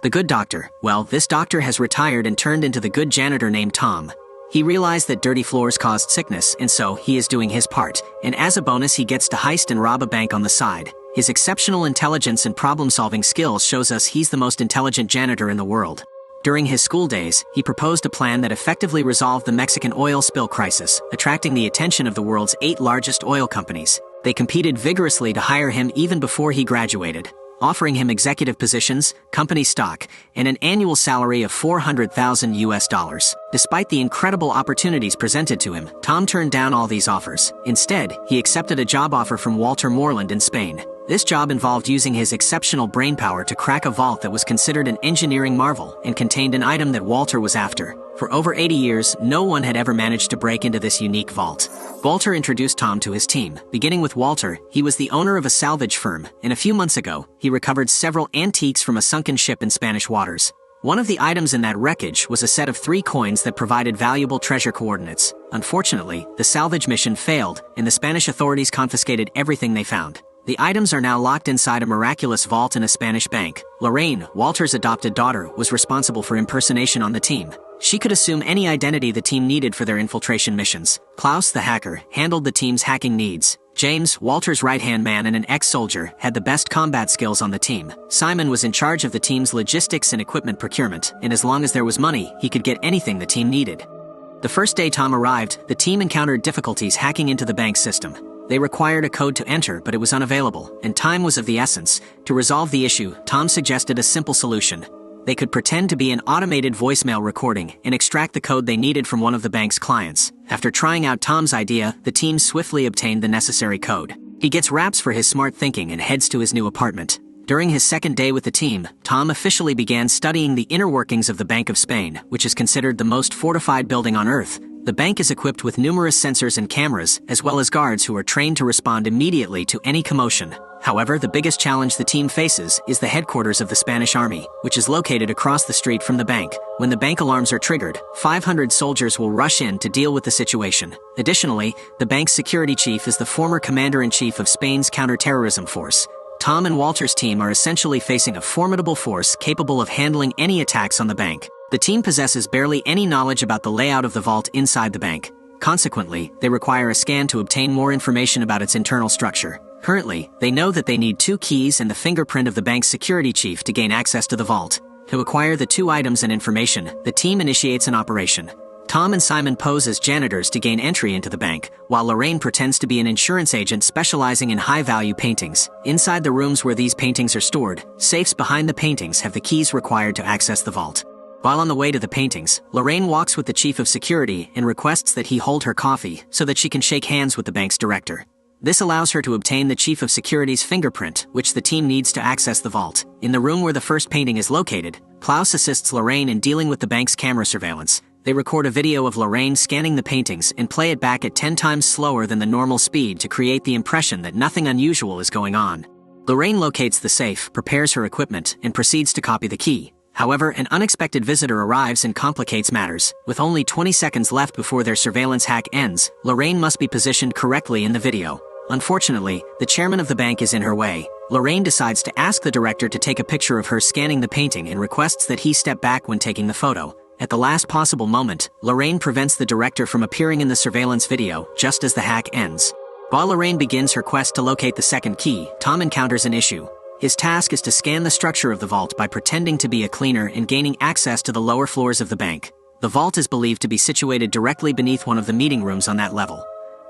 The good doctor. Well, this doctor has retired and turned into the good janitor named Tom. He realized that dirty floors caused sickness, and so he is doing his part, and as a bonus he gets to heist and rob a bank on the side. His exceptional intelligence and problem-solving skills shows us he's the most intelligent janitor in the world. During his school days, he proposed a plan that effectively resolved the Mexican oil spill crisis, attracting the attention of the world's 8 largest oil companies. They competed vigorously to hire him even before he graduated, offering him executive positions, company stock, and an annual salary of $400,000. Despite the incredible opportunities presented to him, Tom turned down all these offers. Instead, he accepted a job offer from Walter Moreland in Spain. This job involved using his exceptional brainpower to crack a vault that was considered an engineering marvel and contained an item that Walter was after. For over 80 years, no one had ever managed to break into this unique vault. Walter introduced Tom to his team. Beginning with Walter, he was the owner of a salvage firm, and a few months ago, he recovered several antiques from a sunken ship in Spanish waters. One of the items in that wreckage was a set of 3 coins that provided valuable treasure coordinates. Unfortunately, the salvage mission failed, and the Spanish authorities confiscated everything they found. The items are now locked inside a miraculous vault in a Spanish bank. Lorraine, Walter's adopted daughter, was responsible for impersonation on the team. She could assume any identity the team needed for their infiltration missions. Klaus, the hacker, handled the team's hacking needs. James, Walter's right-hand man and an ex-soldier, had the best combat skills on the team. Simon was in charge of the team's logistics and equipment procurement, and as long as there was money, he could get anything the team needed. The first day Tom arrived, the team encountered difficulties hacking into the bank system. They required a code to enter, but it was unavailable, and time was of the essence. To resolve the issue, Tom suggested a simple solution. They could pretend to be an automated voicemail recording and extract the code they needed from one of the bank's clients. After trying out Tom's idea, the team swiftly obtained the necessary code. He gets raps for his smart thinking and heads to his new apartment. During his second day with the team, Tom officially began studying the inner workings of the Bank of Spain, which is considered the most fortified building on Earth. The bank is equipped with numerous sensors and cameras, as well as guards who are trained to respond immediately to any commotion. However, the biggest challenge the team faces is the headquarters of the Spanish army, which is located across the street from the bank. When the bank alarms are triggered, 500 soldiers will rush in to deal with the situation. Additionally, the bank's security chief is the former commander-in-chief of Spain's counter-terrorism force. Tom and Walter's team are essentially facing a formidable force capable of handling any attacks on the bank. The team possesses barely any knowledge about the layout of the vault inside the bank. Consequently, they require a scan to obtain more information about its internal structure. Currently, they know that they need 2 keys and the fingerprint of the bank's security chief to gain access to the vault. To acquire the 2 items and information, the team initiates an operation. Tom and Simon pose as janitors to gain entry into the bank, while Lorraine pretends to be an insurance agent specializing in high-value paintings. Inside the rooms where these paintings are stored, safes behind the paintings have the keys required to access the vault. While on the way to the paintings, Lorraine walks with the chief of security and requests that he hold her coffee so that she can shake hands with the bank's director. This allows her to obtain the chief of security's fingerprint, which the team needs to access the vault. In the room where the first painting is located, Klaus assists Lorraine in dealing with the bank's camera surveillance. They record a video of Lorraine scanning the paintings and play it back at 10 times slower than the normal speed to create the impression that nothing unusual is going on. Lorraine locates the safe, prepares her equipment, and proceeds to copy the key. However, an unexpected visitor arrives and complicates matters. With only 20 seconds left before their surveillance hack ends, Lorraine must be positioned correctly in the video. Unfortunately, the chairman of the bank is in her way. Lorraine decides to ask the director to take a picture of her scanning the painting and requests that he step back when taking the photo. At the last possible moment, Lorraine prevents the director from appearing in the surveillance video just as the hack ends. While Lorraine begins her quest to locate the second key, Tom encounters an issue. His task is to scan the structure of the vault by pretending to be a cleaner and gaining access to the lower floors of the bank. The vault is believed to be situated directly beneath one of the meeting rooms on that level.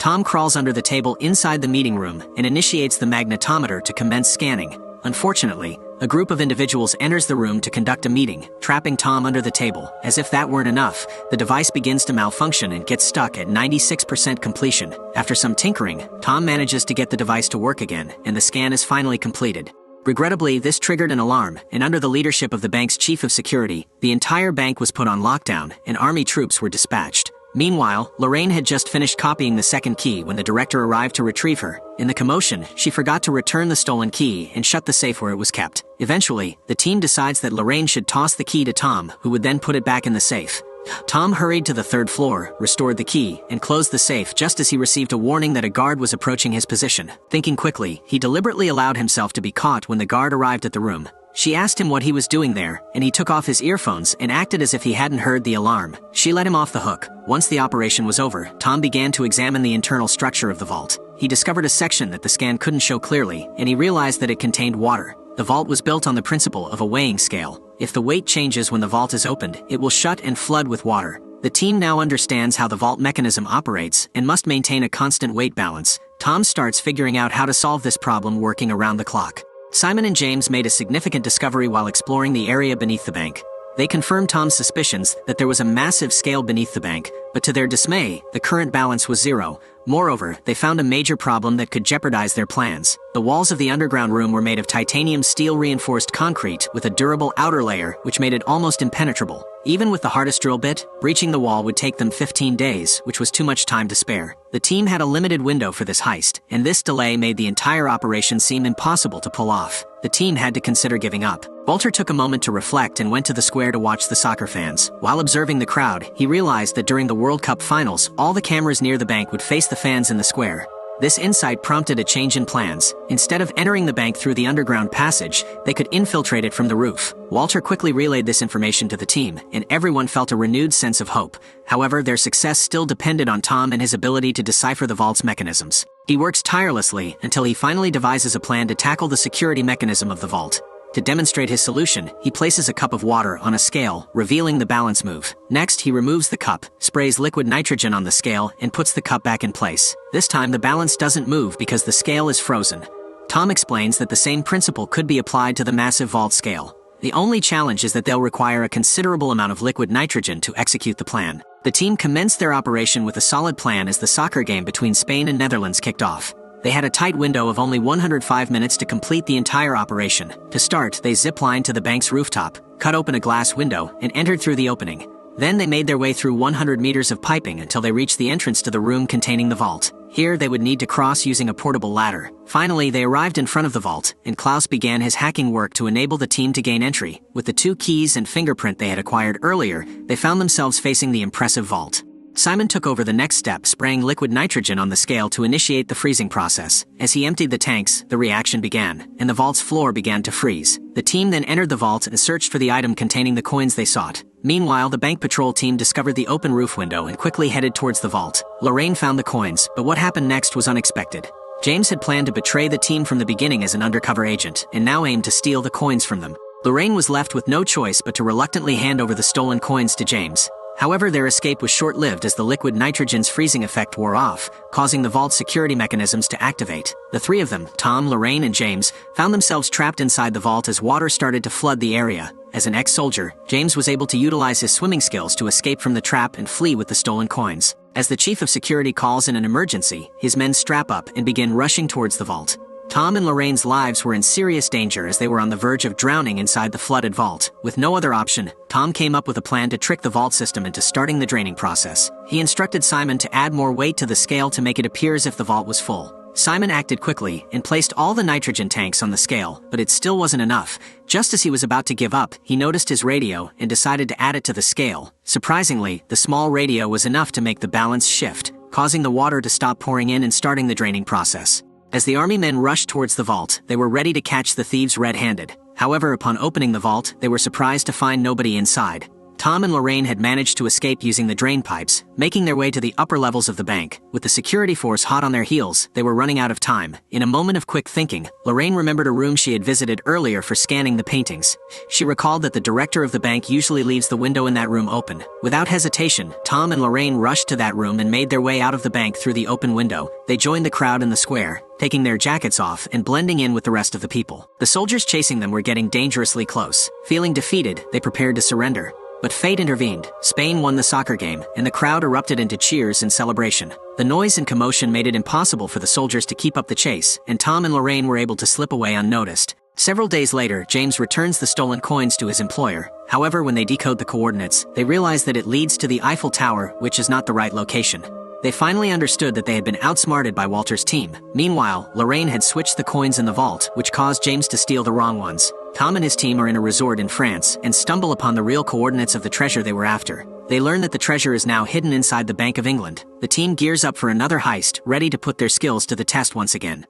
Tom crawls under the table inside the meeting room and initiates the magnetometer to commence scanning. Unfortunately, a group of individuals enters the room to conduct a meeting, trapping Tom under the table. As if that weren't enough, the device begins to malfunction and gets stuck at 96% completion. After some tinkering, Tom manages to get the device to work again, and the scan is finally completed. Regrettably, this triggered an alarm, and under the leadership of the bank's chief of security, the entire bank was put on lockdown, and army troops were dispatched. Meanwhile, Lorraine had just finished copying the second key when the director arrived to retrieve her. In the commotion, she forgot to return the stolen key and shut the safe where it was kept. Eventually, the team decides that Lorraine should toss the key to Tom, who would then put it back in the safe. Tom hurried to the 3rd floor, restored the key, and closed the safe just as he received a warning that a guard was approaching his position. Thinking quickly, he deliberately allowed himself to be caught when the guard arrived at the room. She asked him what he was doing there, and he took off his earphones and acted as if he hadn't heard the alarm. She let him off the hook. Once the operation was over, Tom began to examine the internal structure of the vault. He discovered a section that the scan couldn't show clearly, and he realized that it contained water. The vault was built on the principle of a weighing scale. If the weight changes when the vault is opened, it will shut and flood with water. The team now understands how the vault mechanism operates and must maintain a constant weight balance. Tom starts figuring out how to solve this problem working around the clock. Simon and James made a significant discovery while exploring the area beneath the bank. They confirmed Tom's suspicions that there was a massive scale beneath the bank, but to their dismay, the current balance was zero. Moreover, they found a major problem that could jeopardize their plans. The walls of the underground room were made of titanium steel reinforced concrete with a durable outer layer which made it almost impenetrable. Even with the hardest drill bit, breaching the wall would take them 15 days, which was too much time to spare. The team had a limited window for this heist, and this delay made the entire operation seem impossible to pull off. The team had to consider giving up. Walter took a moment to reflect and went to the square to watch the soccer fans. While observing the crowd, he realized that during the World Cup finals, all the cameras near the bank would face the fans in the square. This insight prompted a change in plans. Instead of entering the bank through the underground passage, they could infiltrate it from the roof. Walter quickly relayed this information to the team, and everyone felt a renewed sense of hope. However, their success still depended on Tom and his ability to decipher the vault's mechanisms. He works tirelessly until he finally devises a plan to tackle the security mechanism of the vault. To demonstrate his solution, he places a cup of water on a scale, revealing the balance move. Next, he removes the cup, sprays liquid nitrogen on the scale, and puts the cup back in place. This time, the balance doesn't move because the scale is frozen. Tom explains that the same principle could be applied to the massive vault scale. The only challenge is that they'll require a considerable amount of liquid nitrogen to execute the plan. The team commenced their operation with a solid plan as the soccer game between Spain and Netherlands kicked off. They had a tight window of only 105 minutes to complete the entire operation. To start, they zip-lined to the bank's rooftop, cut open a glass window, and entered through the opening. Then they made their way through 100 meters of piping until they reached the entrance to the room containing the vault. Here, they would need to cross using a portable ladder. Finally, they arrived in front of the vault, and Klaus began his hacking work to enable the team to gain entry. With the 2 keys and fingerprint they had acquired earlier, they found themselves facing the impressive vault. Simon took over the next step, spraying liquid nitrogen on the scale to initiate the freezing process. As he emptied the tanks, the reaction began, and the vault's floor began to freeze. The team then entered the vault and searched for the item containing the coins they sought. Meanwhile, the bank patrol team discovered the open roof window and quickly headed towards the vault. Lorraine found the coins, but what happened next was unexpected. James had planned to betray the team from the beginning as an undercover agent, and now aimed to steal the coins from them. Lorraine was left with no choice but to reluctantly hand over the stolen coins to James. However, their escape was short-lived as the liquid nitrogen's freezing effect wore off, causing the vault's security mechanisms to activate. The 3 of them, Tom, Lorraine, and James, found themselves trapped inside the vault as water started to flood the area. As an ex-soldier, James was able to utilize his swimming skills to escape from the trap and flee with the stolen coins. As the chief of security calls in an emergency, his men strap up and begin rushing towards the vault. Tom and Lorraine's lives were in serious danger as they were on the verge of drowning inside the flooded vault. With no other option, Tom came up with a plan to trick the vault system into starting the draining process. He instructed Simon to add more weight to the scale to make it appear as if the vault was full. Simon acted quickly and placed all the nitrogen tanks on the scale, but it still wasn't enough. Just as he was about to give up, he noticed his radio and decided to add it to the scale. Surprisingly, the small radio was enough to make the balance shift, causing the water to stop pouring in and starting the draining process. As the army men rushed towards the vault, they were ready to catch the thieves red-handed. However, upon opening the vault, they were surprised to find nobody inside. Tom and Lorraine had managed to escape using the drain pipes, making their way to the upper levels of the bank. With the security force hot on their heels, they were running out of time. In a moment of quick thinking, Lorraine remembered a room she had visited earlier for scanning the paintings. She recalled that the director of the bank usually leaves the window in that room open. Without hesitation, Tom and Lorraine rushed to that room and made their way out of the bank through the open window. They joined the crowd in the square, taking their jackets off and blending in with the rest of the people. The soldiers chasing them were getting dangerously close. Feeling defeated, they prepared to surrender. But fate intervened. Spain won the soccer game, and the crowd erupted into cheers and celebration. The noise and commotion made it impossible for the soldiers to keep up the chase, and Tom and Lorraine were able to slip away unnoticed. Several days later, James returns the stolen coins to his employer. However, when they decode the coordinates, they realize that it leads to the Eiffel Tower, which is not the right location. They finally understood that they had been outsmarted by Walter's team. Meanwhile, Lorraine had switched the coins in the vault, which caused James to steal the wrong ones. Tom and his team are in a resort in France and stumble upon the real coordinates of the treasure they were after. They learn that the treasure is now hidden inside the Bank of England. The team gears up for another heist, ready to put their skills to the test once again.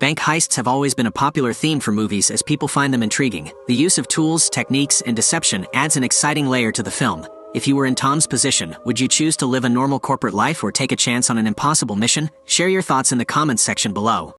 Bank heists have always been a popular theme for movies as people find them intriguing. The use of tools, techniques, and deception adds an exciting layer to the film. If you were in Tom's position, would you choose to live a normal corporate life or take a chance on an impossible mission? Share your thoughts in the comments section below.